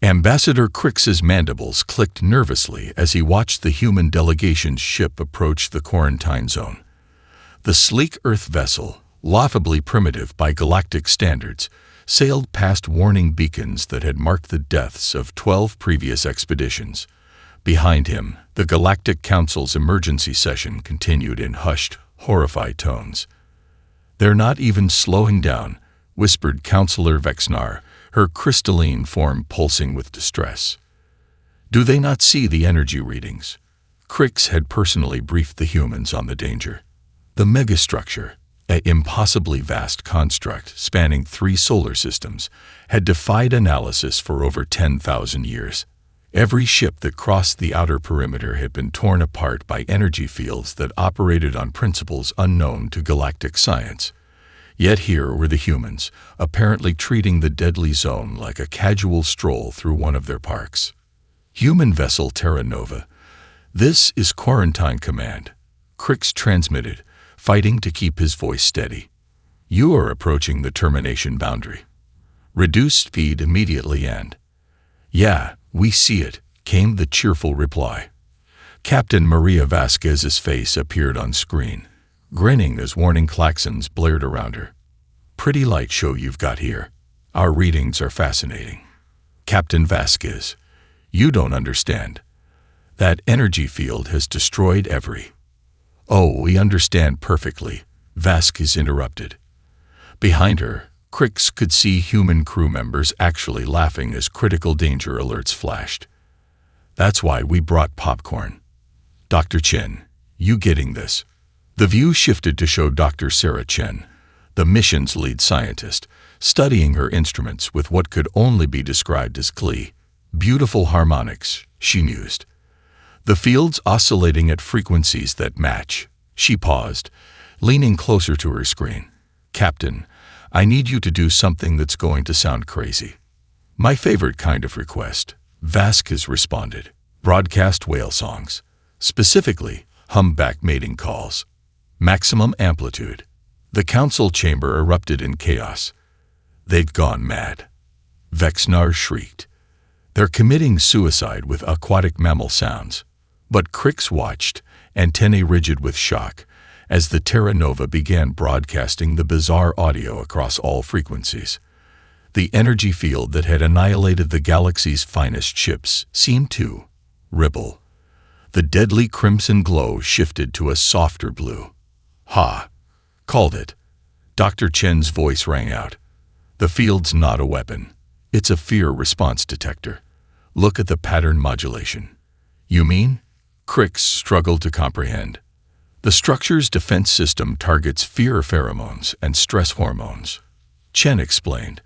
Ambassador Crix's mandibles clicked nervously as he watched the human delegation's ship approach the quarantine zone. The sleek Earth vessel, laughably primitive by galactic standards, sailed past warning beacons that had marked the deaths of 12 previous expeditions. Behind him, the Galactic Council's emergency session continued in hushed, horrified tones. "They're not even slowing down," whispered Counselor Vexnar, her crystalline form pulsing with distress. "Do they not see the energy readings?" Crix had personally briefed the humans on the danger. The megastructure, an impossibly vast construct spanning 3 solar systems, had defied analysis for over 10,000 years. Every ship that crossed the outer perimeter had been torn apart by energy fields that operated on principles unknown to galactic science. Yet here were the humans, apparently treating the deadly zone like a casual stroll through one of their parks. "Human vessel Terra Nova. This is Quarantine Command," Crix transmitted, fighting to keep his voice steady. "You are approaching the termination boundary. Reduce speed immediately and—" "Yeah, we see it," came the cheerful reply. Captain Maria Vasquez's face appeared on screen, grinning as warning klaxons blared around her. "Pretty light show you've got here. Our readings are fascinating." "Captain Vasquez, you don't understand. That energy field has destroyed every—" "Oh, we understand perfectly," Vasquez interrupted. Behind her, Crix could see human crew members actually laughing as critical danger alerts flashed. "That's why we brought popcorn. Dr. Chen, you getting this?" The view shifted to show Dr. Sarah Chen, the mission's lead scientist, studying her instruments with what could only be described as glee. "Beautiful harmonics," she mused. "The fields oscillating at frequencies that match." She paused, leaning closer to her screen. "Captain, I need you to do something that's going to sound crazy." "My favorite kind of request," Vasquez responded. "Broadcast whale songs. Specifically, humpback mating calls. Maximum amplitude." The council chamber erupted in chaos. "They'd gone mad," Vexnar shrieked. "They're committing suicide with aquatic mammal sounds." But Crix watched, antennae rigid with shock, as the Terra Nova began broadcasting the bizarre audio across all frequencies. The energy field that had annihilated the galaxy's finest ships seemed to ripple. The deadly crimson glow shifted to a softer blue. "Ha! Called it." Dr. Chen's voice rang out. "The field's not a weapon. It's a fear response detector. Look at the pattern modulation." "You mean?" Crix struggled to comprehend. "The structure's defense system targets fear pheromones and stress hormones," Chen explained,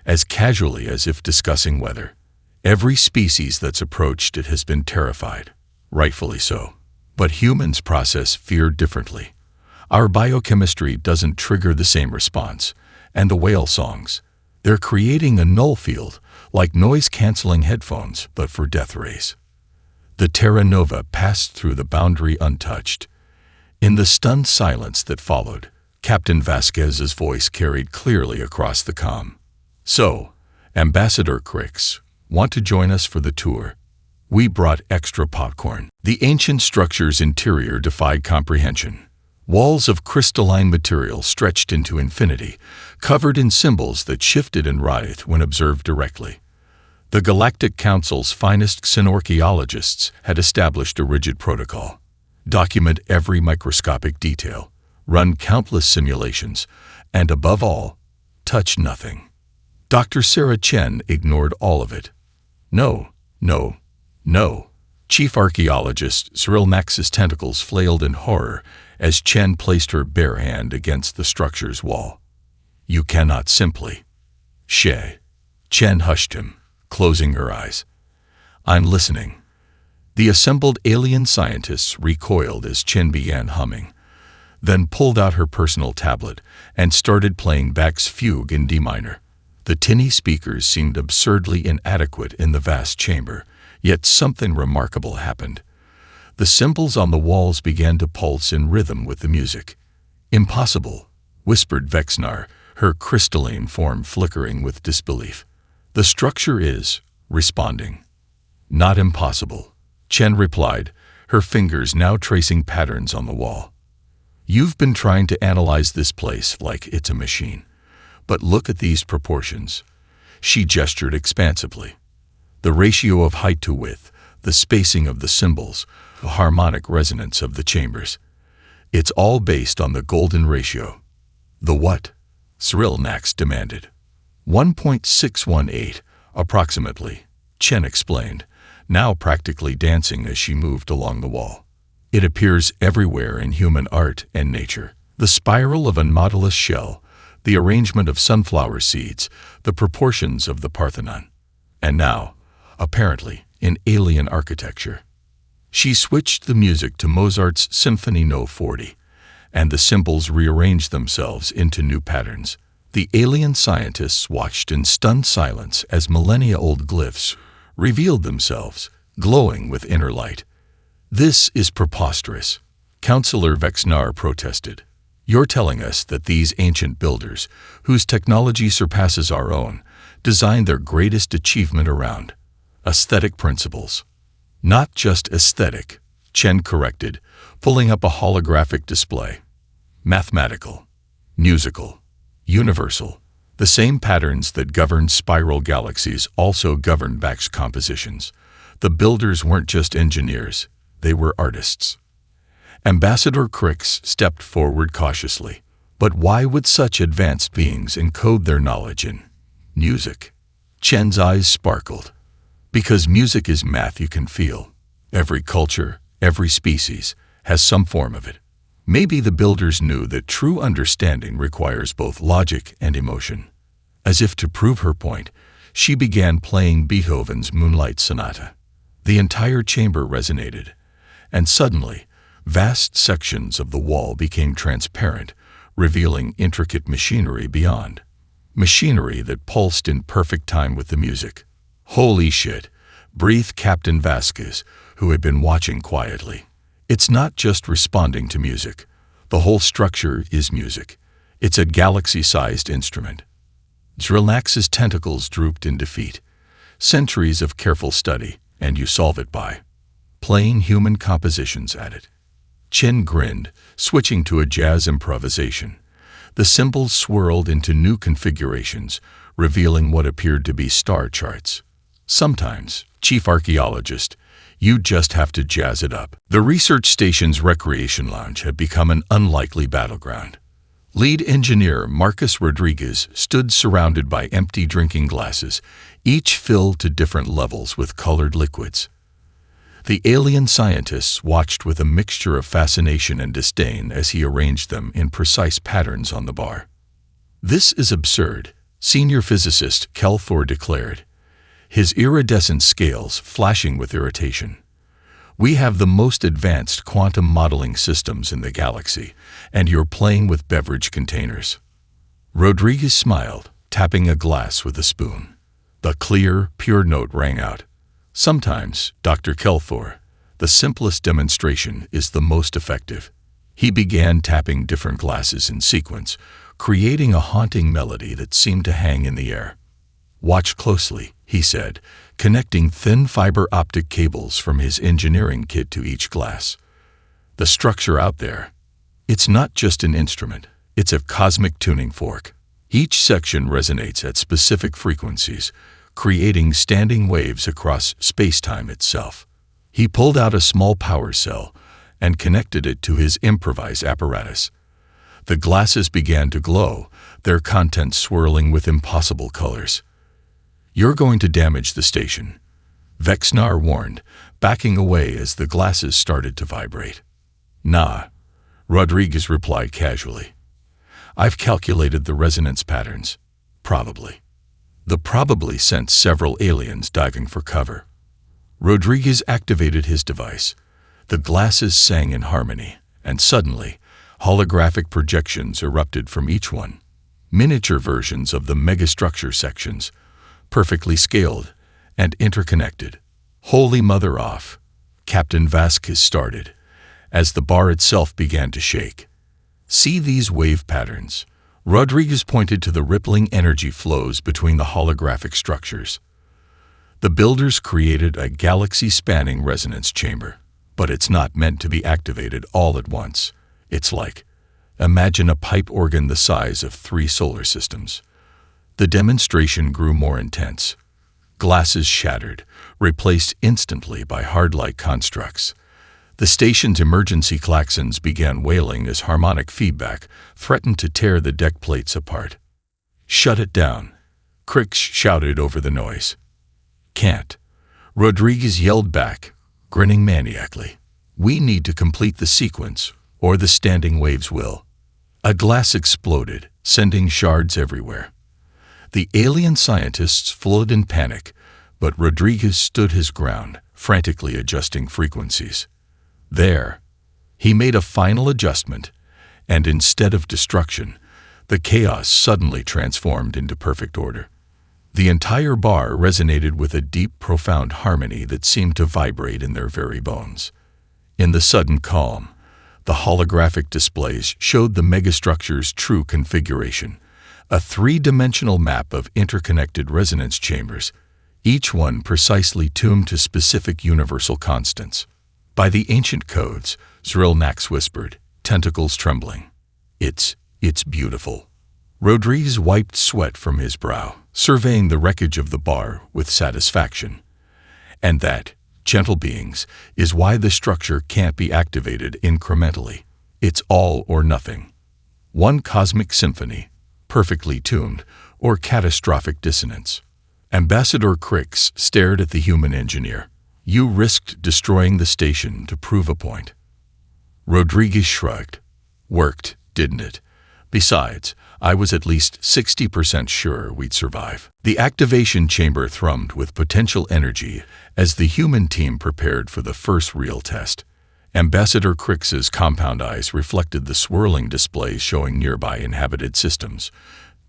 as casually as if discussing weather. "Every species that's approached it has been terrified, rightfully so. But humans process fear differently. Our biochemistry doesn't trigger the same response, and the whale songs, they're creating a null field, like noise-canceling headphones, but for death rays." The Terra Nova passed through the boundary untouched. In the stunned silence that followed, Captain Vasquez's voice carried clearly across the comm. "So, Ambassador Crix, want to join us for the tour? We brought extra popcorn." The ancient structure's interior defied comprehension. Walls of crystalline material stretched into infinity, covered in symbols that shifted and writhed when observed directly. The Galactic Council's finest xenorchaeologists had established a rigid protocol. Document every microscopic detail, run countless simulations, and above all, touch nothing. Dr. Sarah Chen ignored all of it. "No, no, no." Chief Archaeologist Cyril Max's tentacles flailed in horror as Chen placed her bare hand against the structure's wall. "You cannot simply—" "Shay." Chen hushed him, closing her eyes. "I'm listening." The assembled alien scientists recoiled as Chen began humming, then pulled out her personal tablet and started playing Bach's fugue in D minor. The tinny speakers seemed absurdly inadequate in the vast chamber, yet something remarkable happened. The symbols on the walls began to pulse in rhythm with the music. "Impossible," whispered Vexnar, her crystalline form flickering with disbelief. "The structure is responding. Not impossible, Chen replied, her fingers now tracing patterns on the wall. You've been trying to analyze this place like it's a machine. But look at these proportions. She gestured expansively. The ratio of height to width, the spacing of the symbols, the harmonic resonance of the chambers. It's all based on the golden ratio. The what? Cyrilnax demanded. 1.618, approximately, Chen explained, now practically dancing as she moved along the wall. It appears everywhere in human art and nature. The spiral of a nautilus shell, the arrangement of sunflower seeds, the proportions of the Parthenon. And now, apparently, in alien architecture. She switched the music to Mozart's Symphony No. 40, and the symbols rearranged themselves into new patterns. The alien scientists watched in stunned silence as millennia-old glyphs revealed themselves, glowing with inner light. This is preposterous, Counselor Vexnar protested. You're telling us that these ancient builders, whose technology surpasses our own, designed their greatest achievement around aesthetic principles. Not just aesthetic, Chen corrected, pulling up a holographic display. Mathematical, musical, universal. The same patterns that govern spiral galaxies also govern Baksh compositions. The builders weren't just engineers, they were artists. Ambassador Crix stepped forward cautiously. But why would such advanced beings encode their knowledge in music? Chen's eyes sparkled. Because music is math you can feel. Every culture, every species, has some form of it. Maybe the builders knew that true understanding requires both logic and emotion. As if to prove her point, she began playing Beethoven's Moonlight Sonata. The entire chamber resonated, and suddenly, vast sections of the wall became transparent, revealing intricate machinery beyond. Machinery that pulsed in perfect time with the music. Holy shit, breathed Captain Vasquez, who had been watching quietly. It's not just responding to music. The whole structure is music. It's a galaxy-sized instrument. Cyrilnax's tentacles drooped in defeat. Centuries of careful study, and you solve it by playing human compositions at it. Chen grinned, switching to a jazz improvisation. The symbols swirled into new configurations, revealing what appeared to be star charts. Sometimes, Chief Archaeologist, you just have to jazz it up. The research station's recreation lounge had become an unlikely battleground. Lead engineer Marcus Rodriguez stood surrounded by empty drinking glasses, each filled to different levels with colored liquids. The alien scientists watched with a mixture of fascination and disdain as he arranged them in precise patterns on the bar. This is absurd, senior physicist Kelthor declared, his iridescent scales flashing with irritation. We have the most advanced quantum modeling systems in the galaxy, and you're playing with beverage containers. Rodriguez smiled, tapping a glass with a spoon. The clear, pure note rang out. Sometimes, Dr. Kelthor, the simplest demonstration is the most effective. He began tapping different glasses in sequence, creating a haunting melody that seemed to hang in the air. Watch closely, he said, connecting thin fiber optic cables from his engineering kit to each glass. The structure out there, it's not just an instrument, it's a cosmic tuning fork. Each section resonates at specific frequencies, creating standing waves across space-time itself. He pulled out a small power cell and connected it to his improvised apparatus. The glasses began to glow, their contents swirling with impossible colors. You're going to damage the station, Vexnar warned, backing away as the glasses started to vibrate. Nah, Rodriguez replied casually. I've calculated the resonance patterns. Probably. The probably sent several aliens diving for cover. Rodriguez activated his device. The glasses sang in harmony, and suddenly, holographic projections erupted from each one. Miniature versions of the megastructure sections, perfectly scaled and interconnected. Holy mother off, Captain Vasquez started, as the bar itself began to shake. See these wave patterns. Rodriguez pointed to the rippling energy flows between the holographic structures. The builders created a galaxy-spanning resonance chamber, but it's not meant to be activated all at once. It's like, imagine a pipe organ the size of 3 solar systems. The demonstration grew more intense. Glasses shattered, replaced instantly by hard-like constructs. The station's emergency klaxons began wailing as harmonic feedback threatened to tear the deck plates apart. "Shut it down," Crix shouted over the noise. "Can't," Rodriguez yelled back, grinning maniacally. "We need to complete the sequence, or the standing waves will." A glass exploded, sending shards everywhere. The alien scientists fled in panic, but Rodriguez stood his ground, frantically adjusting frequencies. There, he made a final adjustment, and instead of destruction, the chaos suddenly transformed into perfect order. The entire bar resonated with a deep, profound harmony that seemed to vibrate in their very bones. In the sudden calm, the holographic displays showed the megastructure's true configuration, a 3-dimensional map of interconnected resonance chambers, each one precisely tuned to specific universal constants. By the ancient codes, Zrilnax whispered, tentacles trembling. It's beautiful." Rodriguez wiped sweat from his brow, surveying the wreckage of the bar with satisfaction. "And that, gentle beings, is why the structure can't be activated incrementally. It's all or nothing. One cosmic symphony, perfectly tuned, or catastrophic dissonance." Ambassador Crix stared at the human engineer. "You risked destroying the station to prove a point." Rodriguez shrugged. "Worked, didn't it? Besides, I was at least 60% sure we'd survive." The activation chamber thrummed with potential energy as the human team prepared for the first real test. Ambassador Crix's compound eyes reflected the swirling displays showing nearby inhabited systems,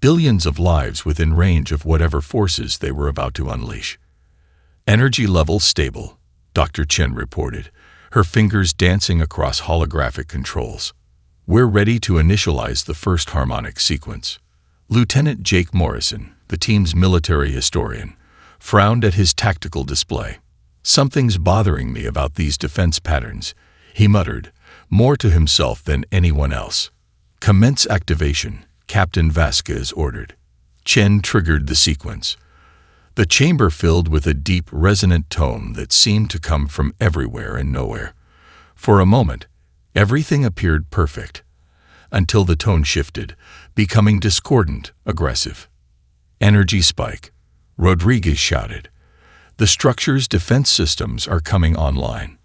billions of lives within range of whatever forces they were about to unleash. "Energy level stable," Dr. Chen reported, her fingers dancing across holographic controls. "We're ready to initialize the first harmonic sequence." Lieutenant Jake Morrison, the team's military historian, frowned at his tactical display. "Something's bothering me about these defense patterns," he muttered, more to himself than anyone else. "Commence activation," Captain Vasquez ordered. Chen triggered the sequence. The chamber filled with a deep, resonant tone that seemed to come from everywhere and nowhere. For a moment, everything appeared perfect, until the tone shifted, becoming discordant, aggressive. "Energy spike," Rodriguez shouted. "The structure's defense systems are coming online."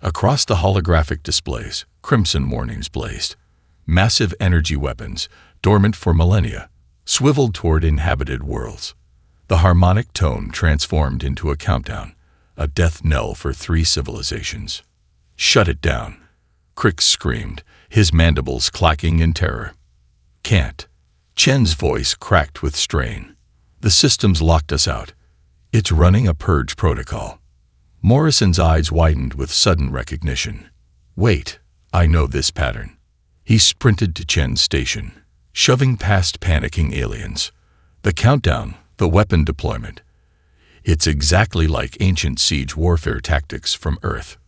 Across the holographic displays, crimson warnings blazed. Massive energy weapons, dormant for millennia, swiveled toward inhabited worlds. The harmonic tone transformed into a countdown, a death knell for 3 civilizations. "Shut it down," Crix screamed, his mandibles clacking in terror. "Can't." Chen's voice cracked with strain. "The system's locked us out. It's running a purge protocol." Morrison's eyes widened with sudden recognition. "Wait, I know this pattern." He sprinted to Chen's station, shoving past panicking aliens. The countdown, the weapon deployment. It's exactly like ancient siege warfare tactics from Earth.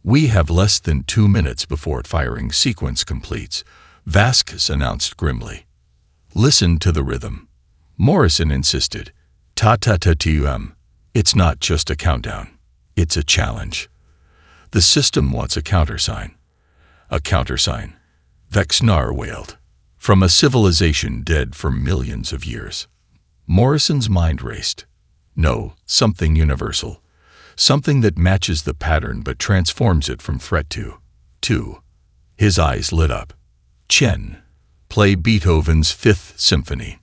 "We have less than 2 minutes before firing sequence completes," Vasquez announced grimly. "Listen to the rhythm," Morrison insisted. "Ta-ta-ta-tum. It's not just a countdown. It's a challenge. The system wants a countersign." "A countersign," Vexnar wailed. "From a civilization dead for millions of years." Morrison's mind raced. "No, something universal. Something that matches the pattern but transforms it from threat to." His eyes lit up. "Chen, play Beethoven's Fifth Symphony.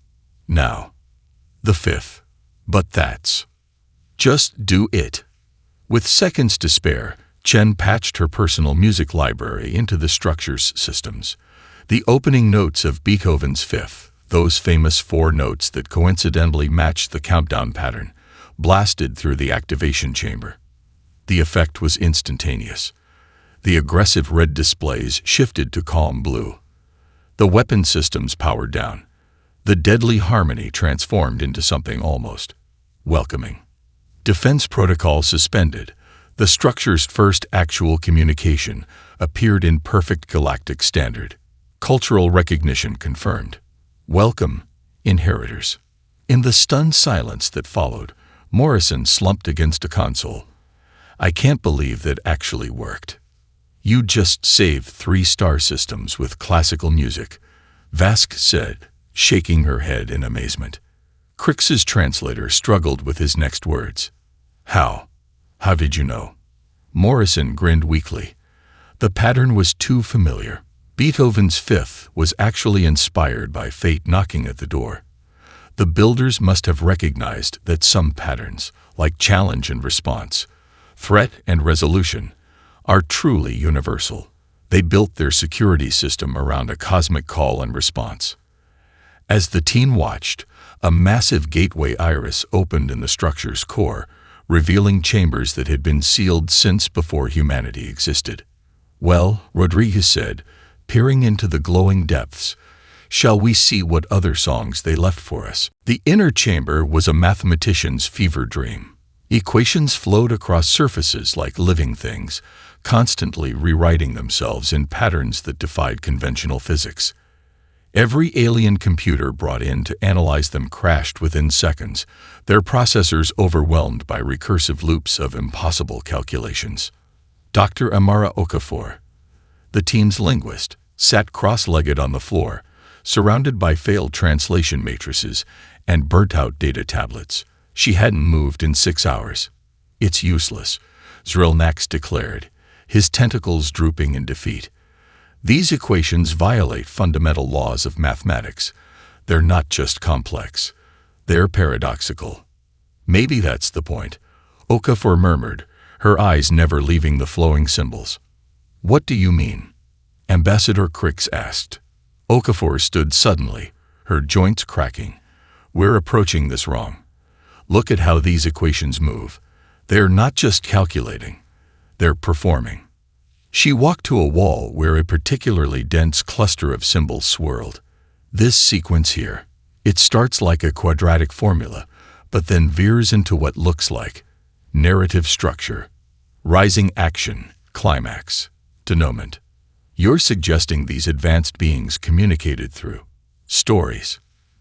Now." "The Fifth. But that's..." "Just do it." With seconds to spare, Chen patched her personal music library into the structure's systems. The opening notes of Beethoven's Fifth, those famous 4 notes that coincidentally matched the countdown pattern, blasted through the activation chamber. The effect was instantaneous. The aggressive red displays shifted to calm blue. The weapon systems powered down. The deadly harmony transformed into something almost welcoming. Defense protocol suspended. The structure's first actual communication appeared in perfect galactic standard. Cultural recognition confirmed. Welcome, inheritors. In the stunned silence that followed, Morrison slumped against a console. I can't believe that actually worked. You just saved 3 star systems with classical music, Vask said, shaking her head in amazement. Crix's translator struggled with his next words. How? How did you know? Morrison grinned weakly. The pattern was too familiar. Beethoven's Fifth was actually inspired by fate knocking at the door. The builders must have recognized that some patterns, like challenge and response, threat and resolution, are truly universal. They built their security system around a cosmic call and response. As the team watched, a massive gateway iris opened in the structure's core, revealing chambers that had been sealed since before humanity existed. Well, Rodriguez said, peering into the glowing depths, shall we see what other songs they left for us? The inner chamber was a mathematician's fever dream. Equations flowed across surfaces like living things, constantly rewriting themselves in patterns that defied conventional physics. Every alien computer brought in to analyze them crashed within seconds, their processors overwhelmed by recursive loops of impossible calculations. Dr. Amara Okafor, the team's linguist, sat cross-legged on the floor, surrounded by failed translation matrices and burnt-out data tablets. She hadn't moved in 6 hours. It's useless, Zrilnax declared, his tentacles drooping in defeat. These equations violate fundamental laws of mathematics. They're not just complex. They're paradoxical. Maybe that's the point, Okafor murmured, her eyes never leaving the flowing symbols. What do you mean? Ambassador Crix asked. Okafor stood suddenly, her joints cracking. We're approaching this wrong. Look at how these equations move. They're not just calculating. They're performing. She walked to a wall where a particularly dense cluster of symbols swirled. This sequence here. It starts like a quadratic formula, but then veers into what looks like narrative structure. Rising action, climax, denouement. You're suggesting these advanced beings communicated through stories.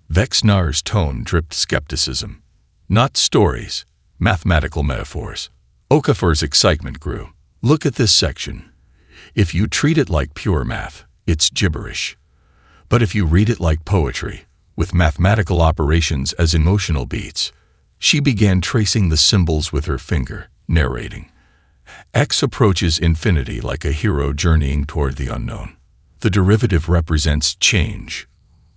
Vexnar's tone dripped skepticism. Not stories, mathematical metaphors. Okafor's excitement grew. Look at this section. If you treat it like pure math, it's gibberish. But if you read it like poetry, with mathematical operations as emotional beats, she began tracing the symbols with her finger, narrating. X approaches infinity like a hero journeying toward the unknown. The derivative represents change,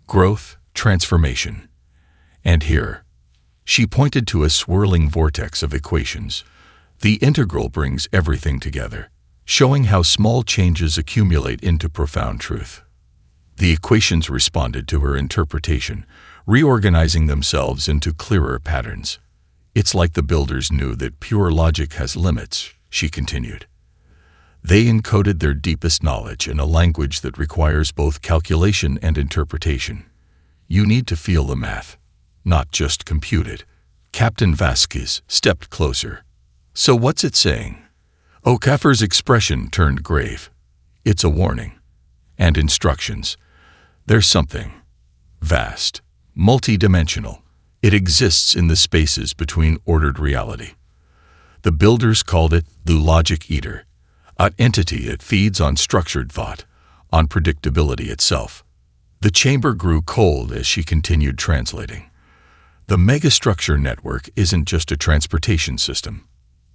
growth, transformation. And here, she pointed to a swirling vortex of equations. The integral brings everything together, showing how small changes accumulate into profound truth. The equations responded to her interpretation, reorganizing themselves into clearer patterns. It's like the builders knew that pure logic has limits, she continued. They encoded their deepest knowledge in a language that requires both calculation and interpretation. You need to feel the math, not just compute it. Captain Vasquez stepped closer. So what's it saying? Okafor's expression turned grave. It's a warning. And instructions. There's something vast, multi-dimensional. It exists in the spaces between ordered reality. The builders called it the Logic Eater, an entity that feeds on structured thought, on predictability itself. The chamber grew cold as she continued translating. The megastructure network isn't just a transportation system.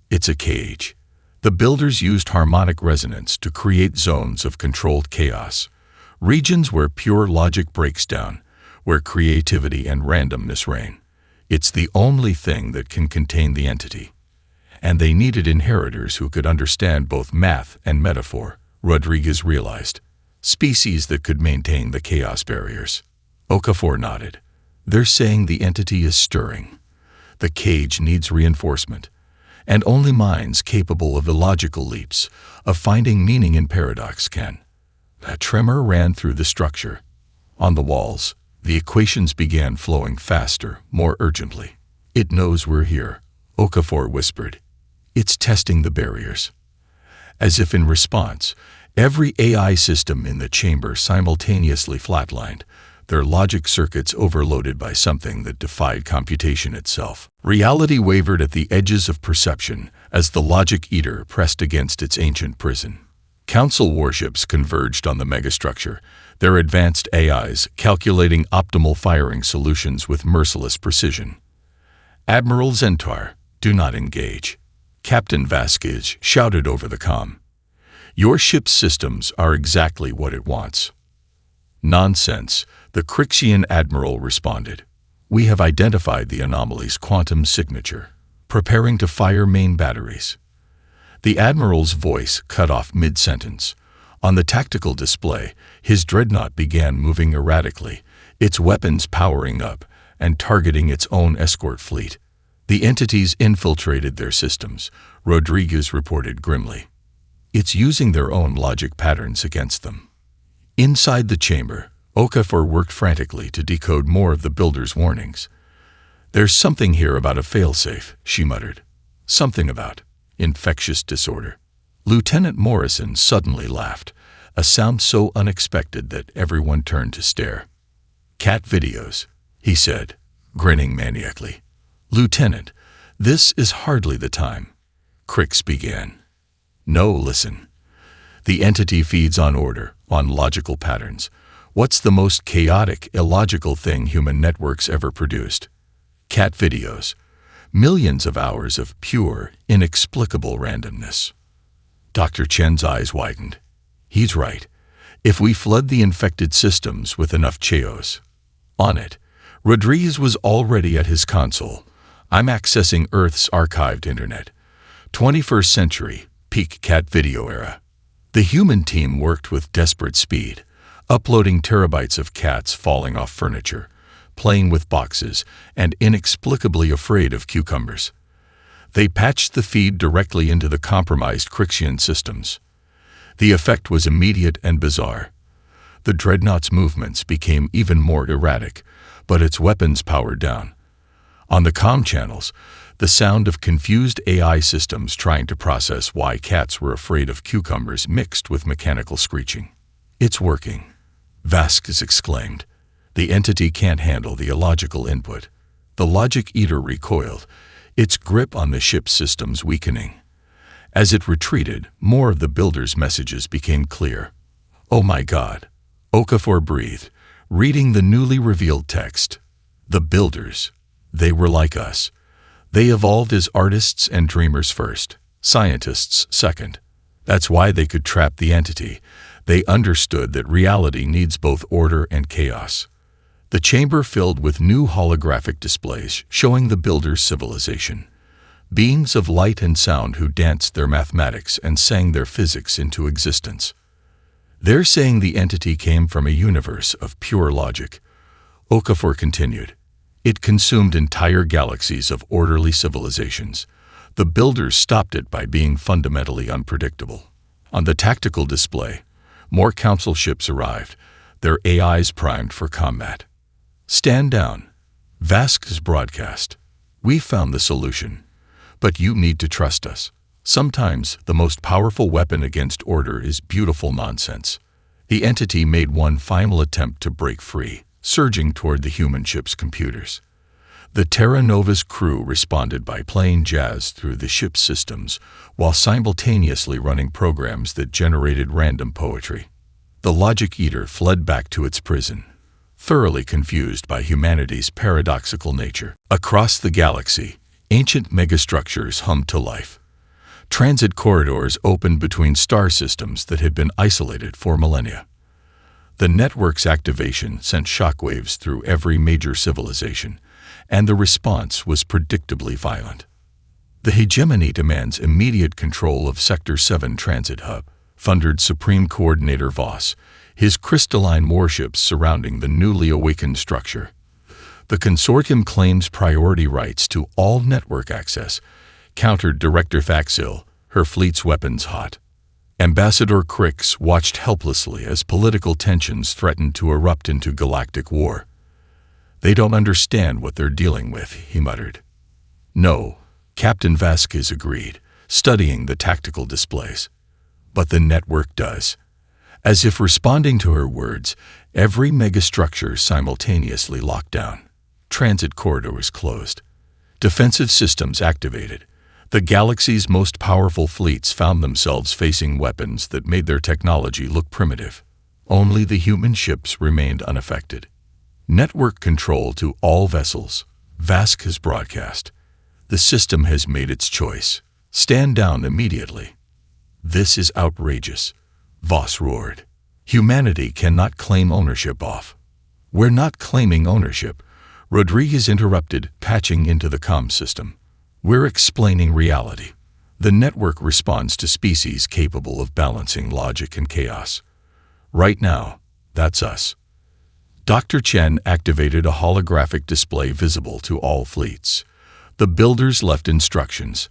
It's a cage. The builders used harmonic resonance to create zones of controlled chaos, regions where pure logic breaks down, where creativity and randomness reign. It's the only thing that can contain the entity. And they needed inheritors who could understand both math and metaphor, Rodriguez realized. Species that could maintain the chaos barriers. Okafor nodded. They're saying the entity is stirring. The cage needs reinforcement. And only minds capable of illogical leaps, of finding meaning in paradox can. A tremor ran through the structure. On the walls, the equations began flowing faster, more urgently. It knows we're here, Okafor whispered. It's testing the barriers. As if in response, every AI system in the chamber simultaneously flatlined, their logic circuits overloaded by something that defied computation itself. Reality wavered at the edges of perception as the logic eater pressed against its ancient prison. Council warships converged on the megastructure, their advanced AIs calculating optimal firing solutions with merciless precision. Admiral Zentar, do not engage. Captain Vasquez shouted over the comm. Your ship's systems are exactly what it wants. Nonsense, the Crixian admiral responded. We have identified the anomaly's quantum signature, preparing to fire main batteries. The admiral's voice cut off mid-sentence. On the tactical display, his dreadnought began moving erratically, its weapons powering up and targeting its own escort fleet. The entities infiltrated their systems, Rodriguez reported grimly. It's using their own logic patterns against them. Inside the chamber, Okafor worked frantically to decode more of the builder's warnings. There's something here about a failsafe, she muttered. Something about infectious disorder. Lieutenant Morrison suddenly laughed, a sound so unexpected that everyone turned to stare. Cat videos, he said, grinning maniacally. Lieutenant, this is hardly the time. Crix began. No, listen. The entity feeds on order, on logical patterns. What's the most chaotic, illogical thing human networks ever produced? Cat videos. Millions of hours of pure, inexplicable randomness. Dr. Chen's eyes widened. He's right. If we flood the infected systems with enough chaos. On it, Rodriguez was already at his console. I'm accessing Earth's archived internet. 21st century, peak cat video era. The human team worked with desperate speed, uploading terabytes of cats falling off furniture, playing with boxes, and inexplicably afraid of cucumbers. They patched the feed directly into the compromised Crixian systems. The effect was immediate and bizarre. The dreadnought's movements became even more erratic, but its weapons powered down. On the comm channels, the sound of confused AI systems trying to process why cats were afraid of cucumbers mixed with mechanical screeching. It's working, Vasquez exclaimed. The entity can't handle the illogical input. The logic eater recoiled, its grip on the ship's systems weakening. As it retreated, more of the builder's messages became clear. Oh my God, Okafor breathed, reading the newly revealed text. The builders, they were like us. They evolved as artists and dreamers first, scientists second. That's why they could trap the entity. They understood that reality needs both order and chaos. The chamber filled with new holographic displays showing the builder's civilization. Beings of light and sound who danced their mathematics and sang their physics into existence. They're saying the entity came from a universe of pure logic. Okafor continued. It consumed entire galaxies of orderly civilizations. The builders stopped it by being fundamentally unpredictable. On the tactical display, more council ships arrived, their AIs primed for combat. Stand down. Vasquez broadcast. We found the solution. But you need to trust us. Sometimes the most powerful weapon against order is beautiful nonsense. The entity made one final attempt to break free, surging toward the human ship's computers. The Terra Nova's crew responded by playing jazz through the ship's systems while simultaneously running programs that generated random poetry. The logic eater fled back to its prison, thoroughly confused by humanity's paradoxical nature. Across the galaxy, ancient megastructures hummed to life. Transit corridors opened between star systems that had been isolated for millennia. The network's activation sent shockwaves through every major civilization, and the response was predictably violent. The hegemony demands immediate control of Sector 7 Transit Hub, thundered Supreme Coordinator Voss, his crystalline warships surrounding the newly awakened structure. The consortium claims priority rights to all network access, countered Director Thaxil, her fleet's weapons hot. Ambassador Crix watched helplessly as political tensions threatened to erupt into galactic war. They don't understand what they're dealing with, he muttered. No, Captain Vasquez agreed, studying the tactical displays. But the network does. As if responding to her words, every megastructure simultaneously locked down. Transit corridors closed. Defensive systems activated. The galaxy's most powerful fleets found themselves facing weapons that made their technology look primitive. Only the human ships remained unaffected. Network control to all vessels. Vasquez broadcast. The system has made its choice. Stand down immediately. This is outrageous. Voss roared. Humanity cannot claim ownership off. We're not claiming ownership. Rodriguez interrupted, patching into the comm system. We're explaining reality. The network responds to species capable of balancing logic and chaos. Right now, that's us. Dr. Chen activated a holographic display visible to all fleets. The builders left instructions.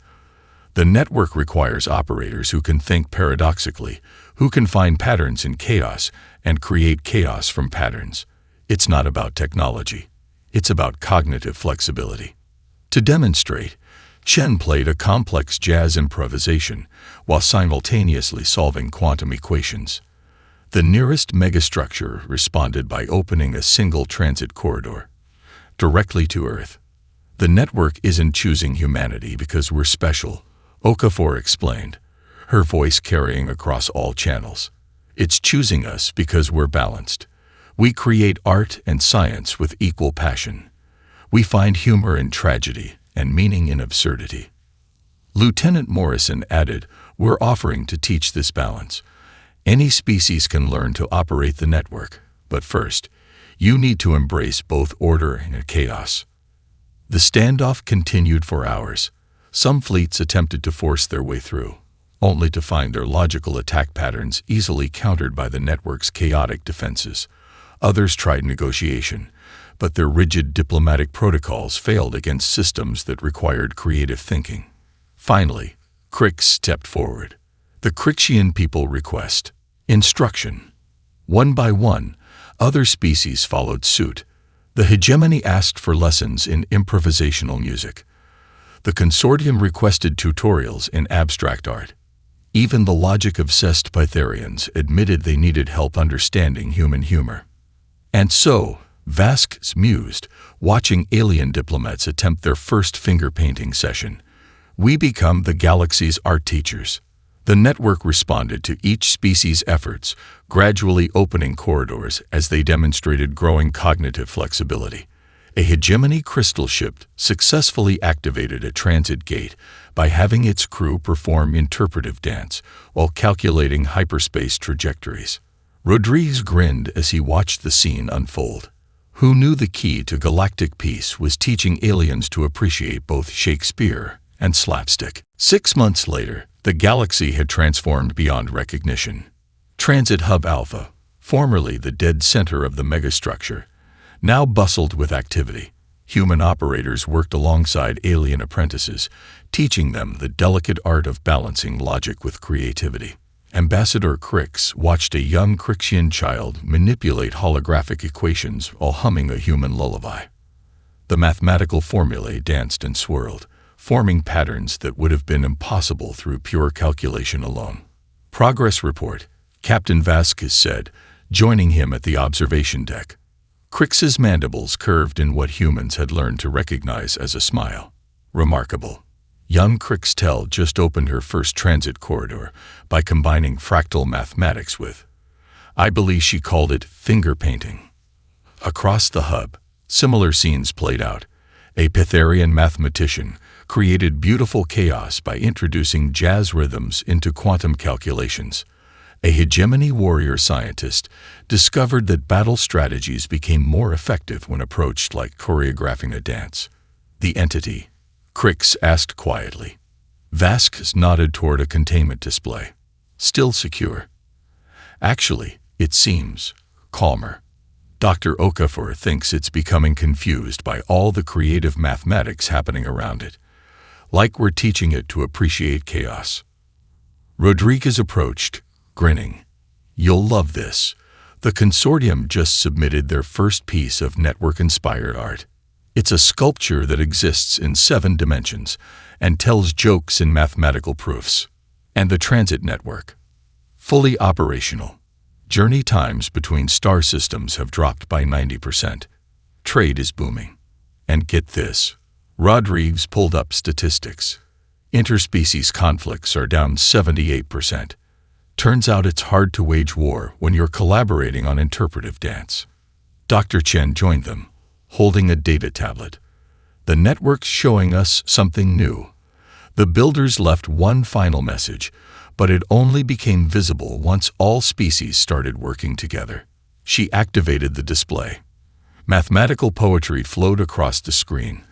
The network requires operators who can think paradoxically, who can find patterns in chaos and create chaos from patterns. It's not about technology. It's about cognitive flexibility. To demonstrate, Chen played a complex jazz improvisation while simultaneously solving quantum equations. The nearest megastructure responded by opening a single transit corridor directly to Earth. The network isn't choosing humanity because we're special, Okafor explained, her voice carrying across all channels. It's choosing us because we're balanced. We create art and science with equal passion. We find humor in tragedy and meaning in absurdity. Lieutenant Morrison added, we're offering to teach this balance. Any species can learn to operate the network, but first, you need to embrace both order and chaos. The standoff continued for hours. Some fleets attempted to force their way through, only to find their logical attack patterns easily countered by the network's chaotic defenses. Others tried negotiation, but their rigid diplomatic protocols failed against systems that required creative thinking. Finally, Crix stepped forward. The Crixian people request instruction. One by one, other species followed suit. The hegemony asked for lessons in improvisational music. The consortium requested tutorials in abstract art. Even the logic-obsessed Pytharians admitted they needed help understanding human humor. And so, Vasquez mused, watching alien diplomats attempt their first finger-painting session. We become the galaxy's art teachers. The network responded to each species' efforts, gradually opening corridors as they demonstrated growing cognitive flexibility. A hegemony crystal ship successfully activated a transit gate by having its crew perform interpretive dance while calculating hyperspace trajectories. Rodriguez grinned as he watched the scene unfold. Who knew the key to galactic peace was teaching aliens to appreciate both Shakespeare and slapstick? 6 months later, the galaxy had transformed beyond recognition. Transit Hub Alpha, formerly the dead center of the megastructure, now bustled with activity. Human operators worked alongside alien apprentices, teaching them the delicate art of balancing logic with creativity. Ambassador Crix watched a young Crixian child manipulate holographic equations while humming a human lullaby. The mathematical formulae danced and swirled, forming patterns that would have been impossible through pure calculation alone. Progress report, Captain Vasquez said, joining him at the observation deck. Crix's mandibles curved in what humans had learned to recognize as a smile. Remarkable. Young Crixtel just opened her first transit corridor by combining fractal mathematics with, I believe she called it finger painting. Across the hub, similar scenes played out. A Pytharian mathematician created beautiful chaos by introducing jazz rhythms into quantum calculations. A hegemony warrior scientist discovered that battle strategies became more effective when approached like choreographing a dance. The entity, Crix asked quietly. Vasquez nodded toward a containment display. Still secure. Actually, it seems calmer. Dr. Okafor thinks it's becoming confused by all the creative mathematics happening around it. Like we're teaching it to appreciate chaos. Rodriguez approached, grinning. You'll love this. The consortium just submitted their first piece of network-inspired art. It's a sculpture that exists in 7 dimensions and tells jokes in mathematical proofs. And the transit network. Fully operational. Journey times between star systems have dropped by 90%. Trade is booming. And get this. Rodriguez pulled up statistics. Interspecies conflicts are down 78%. Turns out it's hard to wage war when you're collaborating on interpretive dance. Dr. Chen joined them, holding a data tablet. The network's showing us something new. The builders left one final message, but it only became visible once all species started working together. She activated the display. Mathematical poetry flowed across the screen,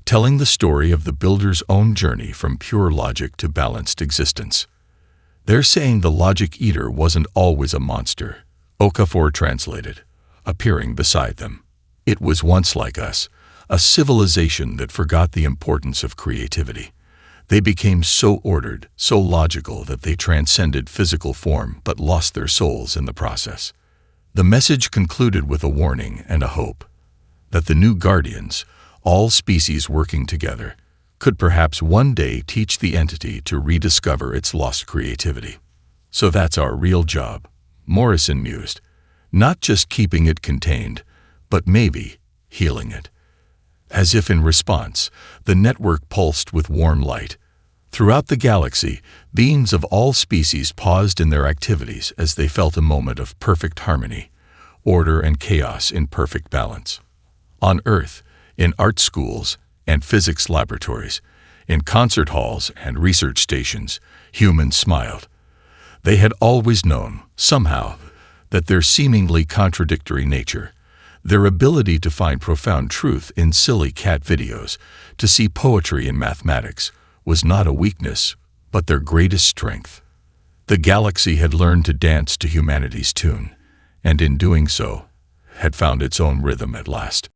telling the story of the builder's own journey from pure logic to balanced existence. They're saying the logic eater wasn't always a monster, Okafor translated, appearing beside them. It was once like us, a civilization that forgot the importance of creativity. They became so ordered, so logical that they transcended physical form but lost their souls in the process. The message concluded with a warning and a hope that the new guardians, all species working together, could perhaps one day teach the entity to rediscover its lost creativity. So that's our real job, Morrison mused. Not just keeping it contained, but maybe healing it. As if in response, the network pulsed with warm light. Throughout the galaxy, beings of all species paused in their activities as they felt a moment of perfect harmony, order and chaos in perfect balance. On Earth, in art schools and physics laboratories, in concert halls and research stations, humans smiled. They had always known, somehow, that their seemingly contradictory nature, their ability to find profound truth in silly cat videos, to see poetry in mathematics, was not a weakness, but their greatest strength. The galaxy had learned to dance to humanity's tune, and in doing so, had found its own rhythm at last.